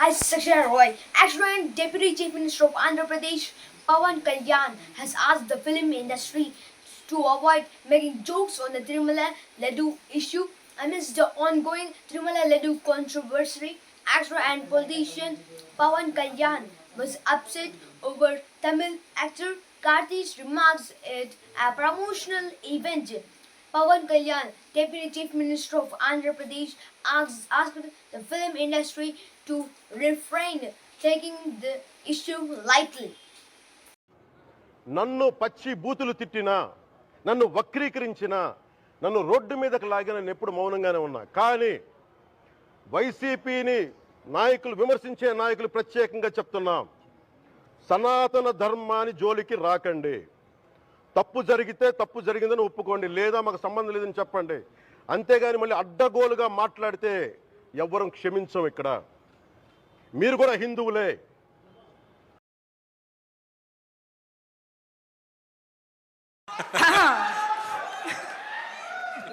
As Saksha Roy, actor and Deputy Chief Minister of Andhra Pradesh, Pawan Kalyan, has asked the film industry to avoid making jokes on the Tirumala Laddu issue amidst the ongoing Tirumala Laddu controversy. Actor and politician Pawan Kalyan was upset over Tamil actor Karti's remarks at a promotional event. Pawan Kalyan, Deputy Chief Minister of Andhra Pradesh, asked the film industry to refrain taking the issue lightly. నన్ను పచ్చి బూతులు తిట్టినా, నన్ను వక్రీకరించినా, నన్ను road మీదకి లాగిన నేను ఎప్పుడు మౌనంగానే ఉన్నా. కానీ వైసీపీని నాయకులు విమర్శించే నాయకులు ప్రత్యేకంగా చెప్తున్నాం, సనాతన ధర్మాన్ని జోలికి రాకండి. తప్పు జరిగితే తప్పు జరిగిందని ఒప్పుకోండి, లేదా మాకు సంబంధం లేదని చెప్పండి. అంతేగాని మళ్ళీ అడ్డగోలుగా మాట్లాడితే ఎవ్వరం క్షమించం. ఇక్కడ మీరు కూడా హిందువులే.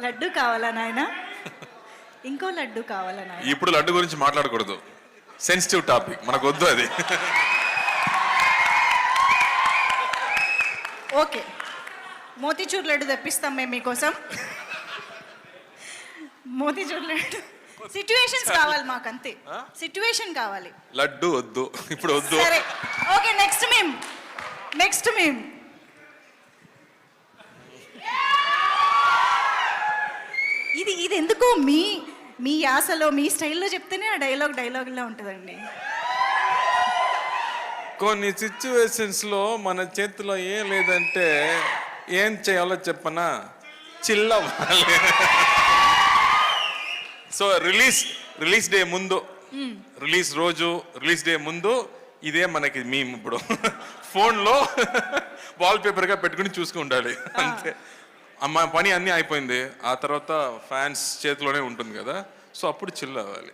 లడ్డు కావాలా నాయన? ఇంకో లడ్డు కావాలా నాయన? ఇప్పుడు లడ్డు గురించి మాట్లాడకూడదు, సెన్సిటివ్ టాపిక్, మనకు వద్దు అది. ఓకే, మోతీచూర్ లడ్డు తెప్పిస్తాం మేము మీకోసం. మోతీచూర్ లడ్డు సిచ్యువేషన్స్ కావాలి మాకు, అంతే. సిచ్యువేషన్ కావాలి, లడ్డు వద్దు, ఇప్పుడు వద్దు. సరే ఓకే, నెక్స్ట్ మేము ఇది ఎందుకు మీ యాసలో మీ స్టైల్లో చెప్తేనే ఆ డైలాగ్లా ఉంటుందండి. కొన్ని సిచ్యువేషన్స్ లో మన చేతిలో ఏం లేదంటే ఏం చేయాలో చెప్పనా, చిల్ అవ్వాలి. సో రిలీజ్ డే ముందు, రిలీజ్ డే ముందు ఇదే మనకి మేము ఇప్పుడు ఫోన్లో వాల్ పేపర్గా పెట్టుకుని చూసుకుంటాలి, అంతే. అమ్మ పని అన్నీ అయిపోయింది, ఆ తర్వాత ఫ్యాన్స్ చేతిలోనే ఉంటుంది కదా, సో అప్పుడు చిల్ అవ్వాలి.